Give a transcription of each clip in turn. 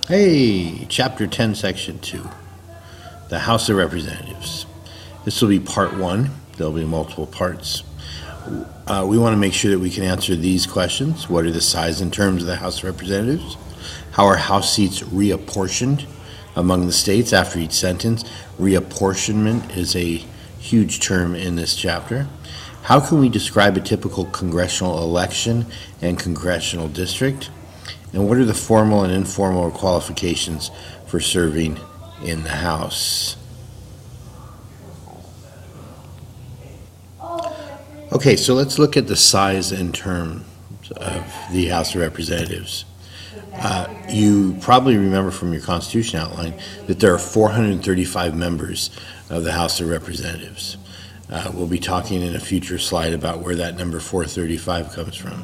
Hey, Chapter 10, Section 2, the House of Representatives. This will be Part 1. There'll be multiple parts. We want to make sure that we can answer these questions. What are the size and terms of the House of Representatives? How are House seats reapportioned among the states after each sentence? Reapportionment is a huge term in this chapter. How can we describe a typical congressional election and congressional district? And what are the formal and informal qualifications for serving in the House? Okay, so let's look at the size and terms of the House of Representatives. You probably remember from your Constitution outline that there are 435 members of the House of Representatives. We'll be talking in a future slide about where that number 435 comes from.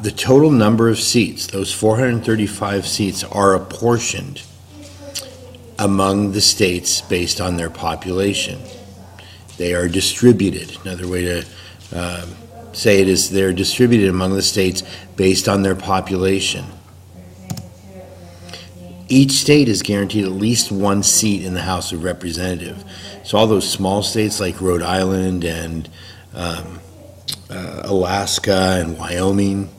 The total number of seats, those 435 seats, are apportioned among the states based on their population. They are distributed. Another way to say it is they're distributed among the states based on their population. Each state is guaranteed at least one seat in the House of Representatives. So all those small states like Rhode Island and Alaska and Wyoming.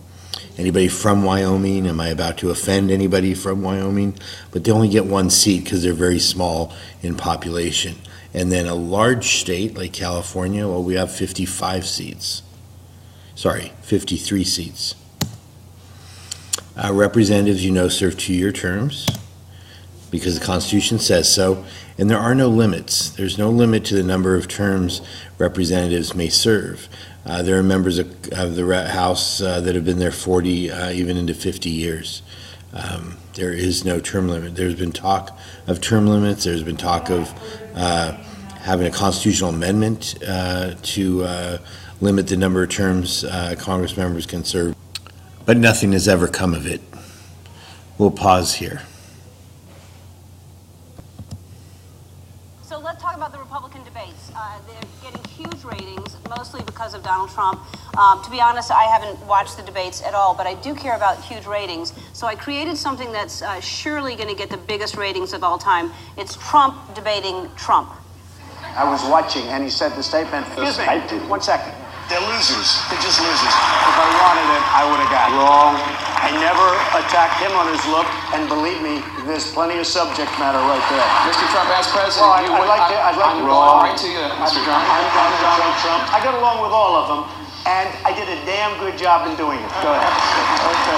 Anybody from Wyoming? Am I about to offend anybody from Wyoming? But they only get one seat because they're very small in population. And then a large state like California, well, we have 55 seats. Sorry, 53 seats. Representatives, serve 2-year terms because the Constitution says so. And there are no limits. There's no limit to the number of terms representatives may serve. There are members of the House that have been there 40, even into 50 years. There is no term limit. There's been talk of term limits. There's been talk of having a constitutional amendment to limit the number of terms Congress members can serve. But nothing has ever come of it. We'll pause here. So let's talk about the Republican debates. They're getting huge ratings, mostly because of Donald Trump. To be honest, I haven't watched the debates at all, but I do care about huge ratings. So I created something that's surely going to get the biggest ratings of all time. It's Trump debating Trump. I was watching, and he said the statement. Excuse me. 1 second. They're losers. They're just losers. If I wanted it, I would have got it. Wrong. I never attacked him on his look, and believe me, there's plenty of subject matter right there. Mr. Trump, as president, Well, I'd like I'm to going right to you, Mr. Trump. I'm Donald Trump. I got along with all of them, and I did a damn good job in doing it. Go ahead. Okay.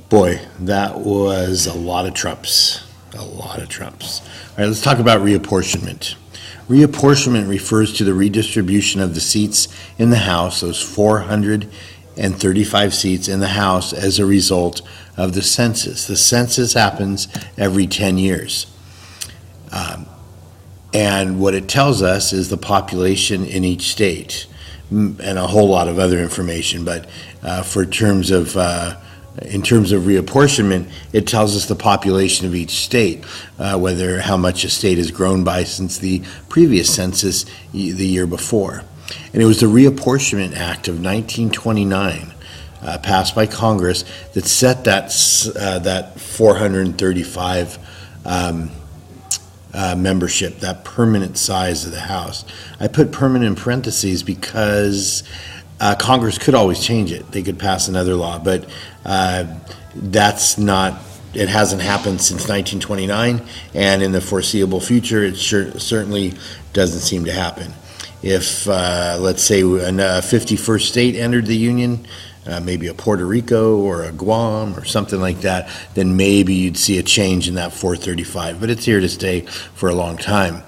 Boy, that was a lot of Trumps. A lot of Trumps. All right, let's talk about reapportionment. Reapportionment refers to the redistribution of the seats in the House, those 435 seats in the House, as a result of the census. The census happens every 10 years. And what it tells us is the population in each state and a whole lot of other information. But in terms of reapportionment, it tells us the population of each state, how much a state has grown by since the previous census the year before. And it was the Reapportionment Act of 1929, passed by Congress, that set that 435 membership, that permanent size of the House. I put permanent in parentheses because Congress could always change it. They could pass another law, but it hasn't happened since 1929, and in the foreseeable future, it certainly doesn't seem to happen. If, let's say, a 51st state entered the Union, maybe a Puerto Rico or a Guam or something like that, then maybe you'd see a change in that 435, but it's here to stay for a long time.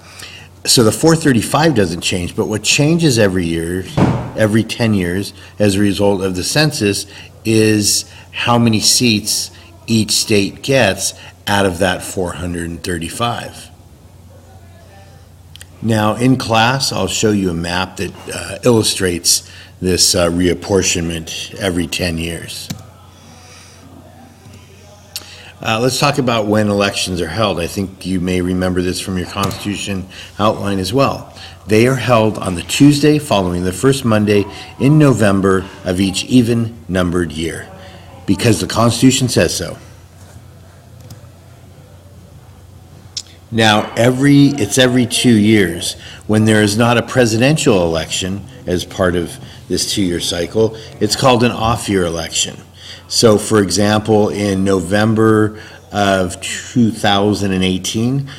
So the 435 doesn't change, but what changes every 10 years, as a result of the census, is how many seats each state gets out of that 435. Now, in class, I'll show you a map that illustrates this reapportionment every 10 years. Let's talk about when elections are held. I think you may remember this from your Constitution outline as well. They are held on the Tuesday following the first Monday in November of each even-numbered year, because the Constitution says so. Now, it's every 2 years. When there is not a presidential election as part of this 2-year cycle, it's called an off-year election. So, for example, in November of 2018,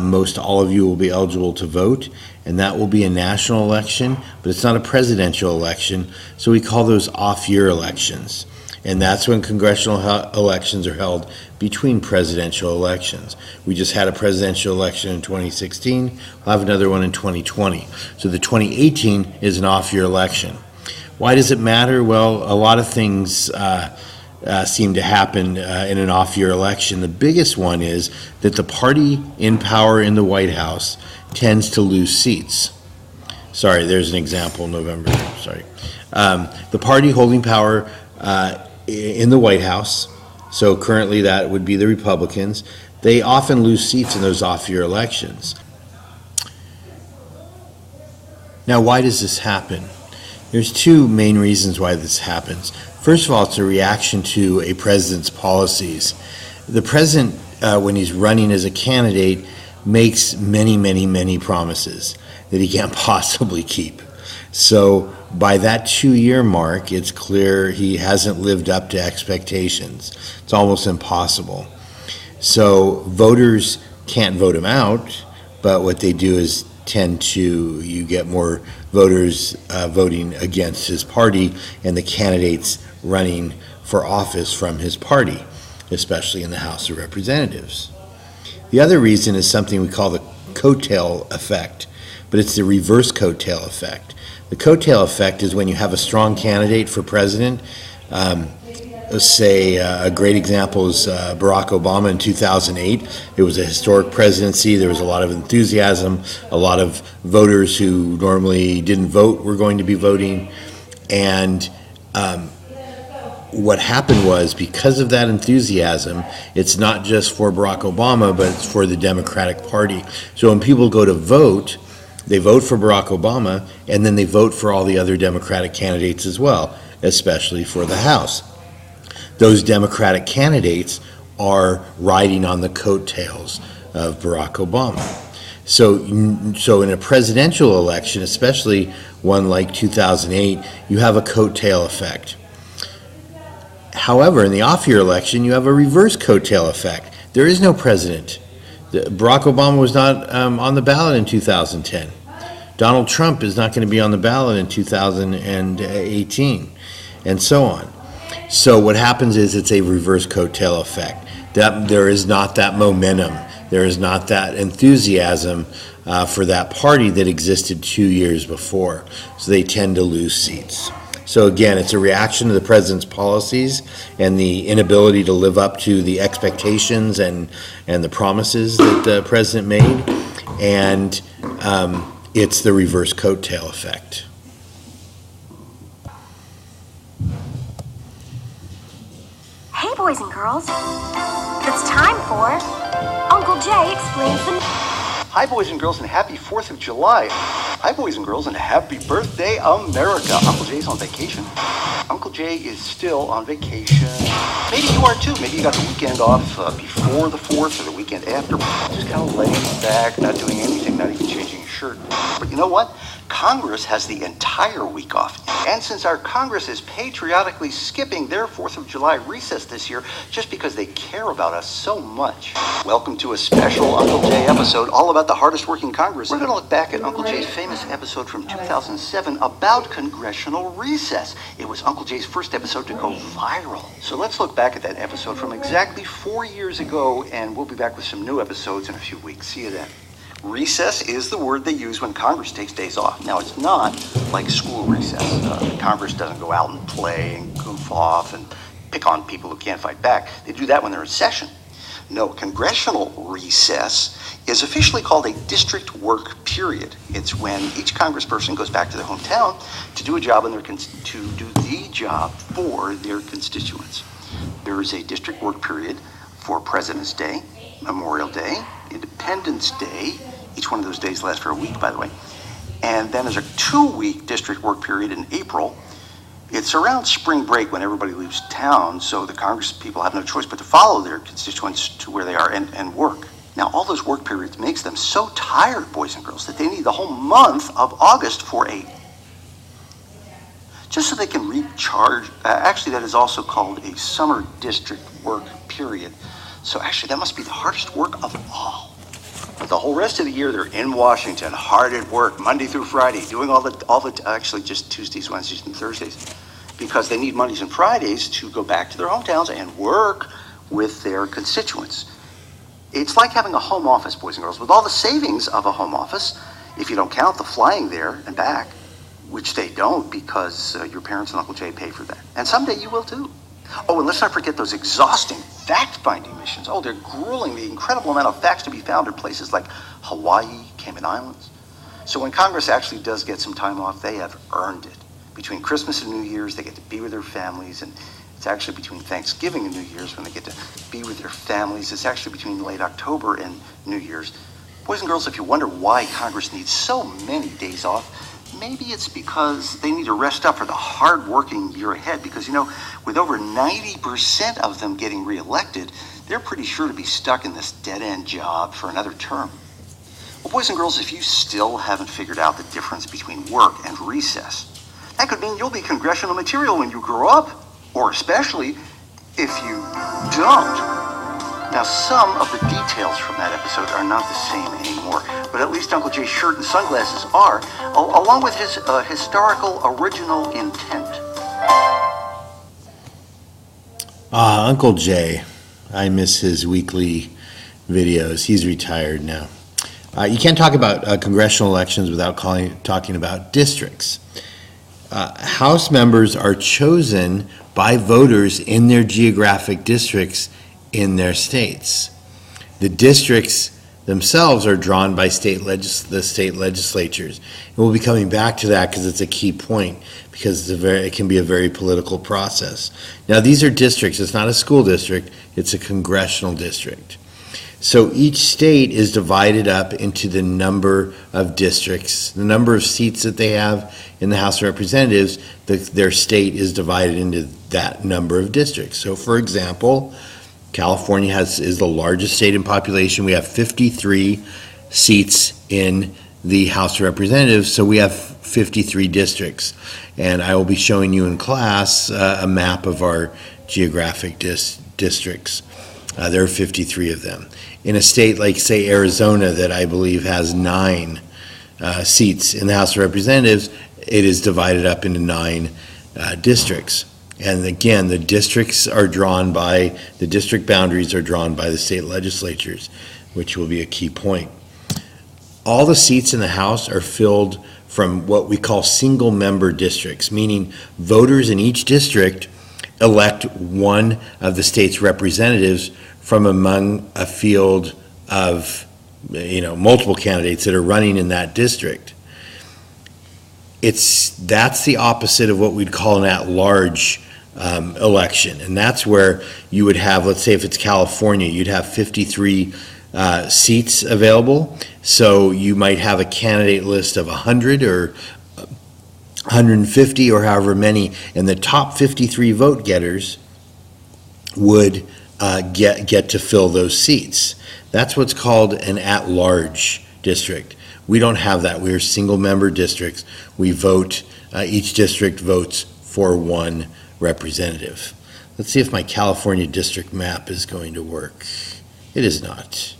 most all of you will be eligible to vote, and that will be a national election, but it's not a presidential election, so we call those off-year elections. And that's when congressional elections are held between presidential elections. We just had a presidential election in 2016. We'll have another one in 2020. So the 2018 is an off-year election. Why does it matter? Well, a lot of things seem to happen in an off-year election. The biggest one is that the party in power in the White House tends to lose seats. Sorry, there's an example in November. Sorry. The party holding power in the White House, so currently that would be the Republicans, they often lose seats in those off-year elections. Now, why does this happen? There's two main reasons why this happens. First of all, it's a reaction to a president's policies. The president, when he's running as a candidate, makes many promises that he can't possibly keep. So by that 2-year mark, it's clear he hasn't lived up to expectations. It's almost impossible. So voters can't vote him out, but what they do is you get more voters voting against his party and the candidates running for office from his party, especially in the House of Representatives. The other reason is something we call the coattail effect, but it's the reverse coattail effect. The coattail effect is when you have a strong candidate for president. Say a great example is Barack Obama in 2008. It was a historic presidency. There was a lot of enthusiasm. A lot of voters who normally didn't vote were going to be voting. And what happened was, because of that enthusiasm, it's not just for Barack Obama, but it's for the Democratic Party. So when people go to vote, they vote for Barack Obama, and then they vote for all the other Democratic candidates as well, especially for the House. Those Democratic candidates are riding on the coattails of Barack Obama. So in a presidential election, especially one like 2008, you have a coattail effect. However, in the off-year election, you have a reverse coattail effect. There is no president. Barack Obama was not on the ballot in 2010. Donald Trump is not going to be on the ballot in 2018, and so on. So what happens is it's a reverse coattail effect. That there is not that momentum, there is not that enthusiasm for that party that existed 2 years before. So they tend to lose seats. So again, it's a reaction to the president's policies and the inability to live up to the expectations and the promises that the president made, and it's the reverse coattail effect. Hey, boys and girls. It's time for Uncle Jay Explains the... Hi, boys and girls, and happy 4th of July. Hi, boys and girls, and happy birthday, America. Uncle Jay's on vacation. Uncle Jay is still on vacation. Maybe you are too. Maybe you got the weekend off before the 4th or the weekend after. Just kind of laying back, not doing anything, not even changing your shirt. But you know what? Congress has the entire week off. And since our Congress is patriotically skipping their 4th of July recess this year just because they care about us so much. Welcome to a special Uncle Jay episode all about the hardest working Congress. We're going to look back at Uncle Jay's famous episode from 2007 about congressional recess. It was Uncle Jay's first episode to go viral. So let's look back at that episode from exactly 4 years ago, and we'll be back with some new episodes in a few weeks. See you then. Recess is the word they use when Congress takes days off. Now, it's not like school recess. Congress doesn't go out and play and goof off and pick on people who can't fight back. They do that when they're in session. No, congressional recess is officially called a district work period. It's when each congressperson goes back to their hometown to do a job to do the job for their constituents. There is a district work period for President's Day, Memorial Day, Independence Day. Each one of those days lasts for a week, by the way. And then there's a 2-week district work period in April. It's around spring break when everybody leaves town, so the Congress people have no choice but to follow their constituents to where they are and work. Now, all those work periods makes them so tired, boys and girls, that they need the whole month of August for just so they can recharge. Actually, that is also called a summer district work period. So actually, that must be the hardest work of all. But the whole rest of the year, they're in Washington, hard at work, Monday through Friday, doing actually just Tuesdays, Wednesdays, and Thursdays, because they need Mondays and Fridays to go back to their hometowns and work with their constituents. It's like having a home office, boys and girls, with all the savings of a home office, if you don't count the flying there and back, which they don't because your parents and Uncle Jay pay for that. And someday you will too. Oh, and let's not forget those exhausting fact-finding missions. Oh, they're grueling, the incredible amount of facts to be found in places like Hawaii, Cayman Islands. So when Congress actually does get some time off, they have earned it. Between Christmas and New Year's, they get to be with their families, and it's actually between Thanksgiving and New Year's when they get to be with their families. It's actually between late October and New Year's. Boys and girls, if you wonder why Congress needs so many days off, maybe it's because they need to rest up for the hard-working year ahead, because, you know, with over 90% of them getting reelected, they're pretty sure to be stuck in this dead-end job for another term. Well, boys and girls, if you still haven't figured out the difference between work and recess, that could mean you'll be congressional material when you grow up, or especially if you don't. Now, some of the details from that episode are not the same anymore, but at least Uncle Jay's shirt and sunglasses are, along with his historical original intent. Uncle Jay. I miss his weekly videos. He's retired now. You can't talk about congressional elections without talking about districts. House members are chosen by voters in their geographic districts in their states. The districts themselves are drawn by the state legislatures. And we'll be coming back to that because it's a key point, because it can be a very political process. Now, these are districts. It's not a school district. It's a congressional district. So each state is divided up into the number of districts, the number of seats that they have in the House of Representatives. Their state is divided into that number of districts. So, for example, California is the largest state in population. We have 53 seats in the House of Representatives, so we have 53 districts. And I will be showing you in class a map of our geographic districts. There are 53 of them. In a state like, say, Arizona, that I believe has 9 seats in the House of Representatives, it is divided up into 9 districts. And again, the district boundaries are drawn by the state legislatures, which will be a key point. All the seats in the House are filled from what we call single-member districts, meaning voters in each district elect one of the state's representatives from among a field of, multiple candidates that are running in that district. That's the opposite of what we'd call an at-large election, and that's where you would have, let's say if it's California, you'd have 53 seats available, so you might have a candidate list of 100 or 150 or however many, and the top 53 vote getters would get to fill those seats. That's what's called an at-large district. We don't have that. We're single-member districts. We vote, each district votes for one representative. Let's see if my California district map is going to work. It is not.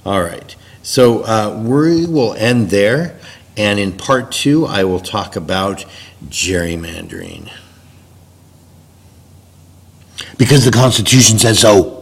All right. So we will end there, and in part 2, I will talk about gerrymandering. Because the Constitution says so.